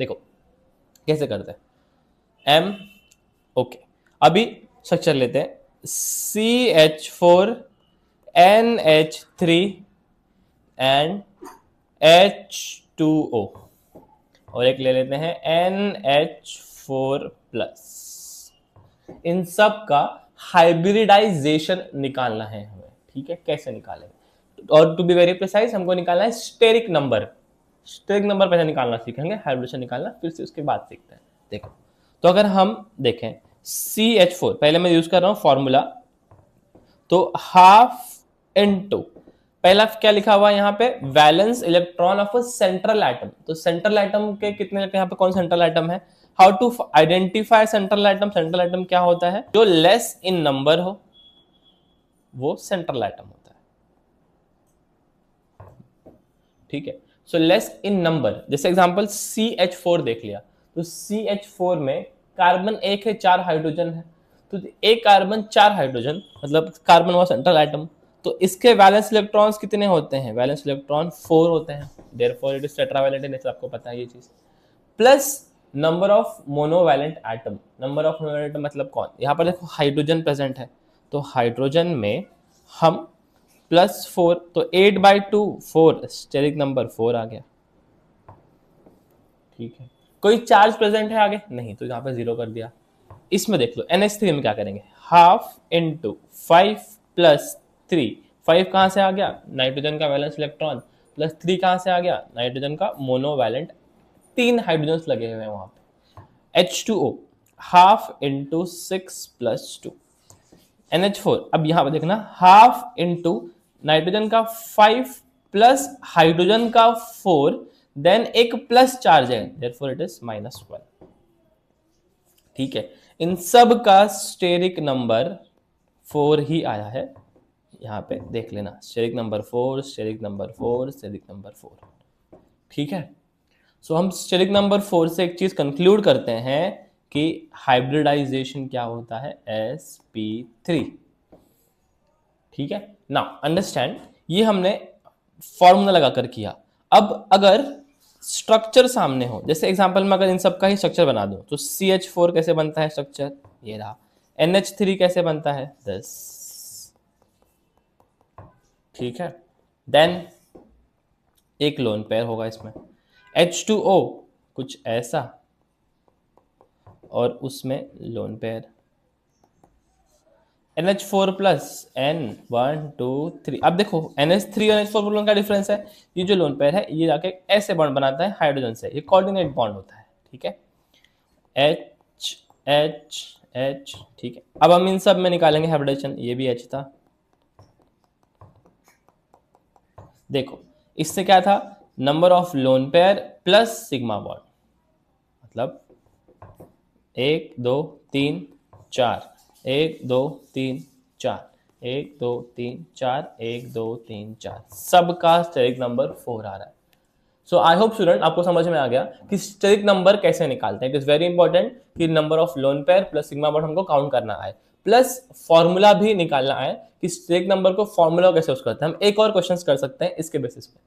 देखो कैसे करते हैं। एम, ओके, अभी स्ट्रक्चर लेते हैं। CH4 NH3 एंड H2O, और एक ले लेते हैं NH4 प्लस। इन सब का हाइब्रिडाइजेशन निकालना है हमें, ठीक है। कैसे निकालेंगे, और टू बी वेरी प्रिसाइज हमको निकालना है स्टेरिक नंबर। स्टेरिक नंबर पहले निकालना सीखेंगे, हाइब्रिडेशन निकालना फिर से उसके बाद सीखते हैं। देखो, तो अगर हम देखें CH4, पहले मैं यूज कर रहा हूं फॉर्मूला, तो हाफ इनटू, पहला क्या लिखा हुआ है यहाँ पे, valence electron of a central atom. तो सेंट्रल एटम के कितने यहाँ पे, कौन सेंट्रल एटम है, how to identify central atom. Central atom क्या होता है, जो लेस इन नंबर हो वो सेंट्रल एटम होता है, ठीक है। सो लेस इन नंबर, जैसे एग्जांपल CH4 देख लिया, तो CH4 में कार्बन एक है, 4 हाइड्रोजन है, तो एक कार्बन 4 हाइड्रोजन, मतलब कार्बन हुआ सेंट्रल एटम। तो इसके वैलेंस इलेक्ट्रॉन्स कितने होते हैं, वैलेंस इलेक्ट्रॉन 4 होते हैं, देयरफॉर इट इज टेट्रावैलेंट, आपको पता है ये चीज। Plus number of monovalent atom, number of monovalent मतलब कौन, यहां पर देखो हाइड्रोजन प्रेजेंट है, तो हाइड्रोजन में हम +4, तो 8/2 4, स्टेरिक नंबर 4 आ गया, ठीक है। कोई चार्ज प्रेजेंट है आगे नहीं, तो यहाँ पे 0 कर दिया। इसमें देख लो NH3 में क्या करेंगे, हाफ इंटू 5 + 3, 5 कहां से आ गया, नाइट्रोजन का वैलेंस इलेक्ट्रॉन, प्लस 3 कहां से आ गया, नाइट्रोजन का मोनोवैलेंट, 3 हाइड्रोजन लगे हुए हैं वहां पे। H2O हाफ इंटू 6 + 2, NH4, अब यहां पर देखना हाफ इंटू नाइट्रोजन का 5 प्लस हाइड्रोजन का 4, देन एक प्लस चार्ज है, देयरफॉर इट इज -1, ठीक है। इन सब का स्टेरिक नंबर 4 ही आया है, यहां पे देख लेना, steric number 4, steric number 4, steric number 4, ठीक है। सो हम स्टेरिक नंबर 4 से एक चीज कंक्लूड करते हैं कि हाइब्रिडाइजेशन क्या होता है, sp3, ठीक है ना। अंडरस्टैंड, ये हमने फॉर्मूला लगाकर किया। अब अगर स्ट्रक्चर सामने हो, जैसे एग्जांपल में अगर इन सब का ही स्ट्रक्चर बना दूं, तो CH4 कैसे बनता है स्ट्रक्चर, ये रहा। NH3 कैसे बनता है, 10, ठीक है। देन एक लोन पेयर होगा इसमें, H2O कुछ ऐसा, और उसमें lone pair NH4 plus N 1 2 3। अब देखो NH3 और NH4 लोन का डिफरेंस है, ये जो लोन पेयर है ये जाके ऐसे बॉन्ड बनाता है हाइड्रोजन से, ये कोऑर्डिनेट बॉन्ड होता है, ठीक है, H H H, ठीक है। अब हम इन सब में निकालेंगे हाइब्रिडेशन, ये भी H था, देखो इससे क्या था, number of lone pair plus sigma bond, मतलब 1 2 3 4, 1 2 3 4, 1 2 3 4, 1 2 3 4, सबका स्टेरिक नंबर 4 आ रहा है। सो आई होप स्टूडेंट आपको समझ में आ गया कि स्टेरिक नंबर कैसे निकालते हैं। इट इज वेरी इंपॉर्टेंट कि number of lone pair plus sigma bond हमको काउंट करना है, प्लस फॉर्मूला भी निकालना है कि स्टेरिक नंबर को फॉर्मूला कैसे यूज करते हैं। हम एक और क्वेश्चन कर सकते हैं इसके बेसिस पे।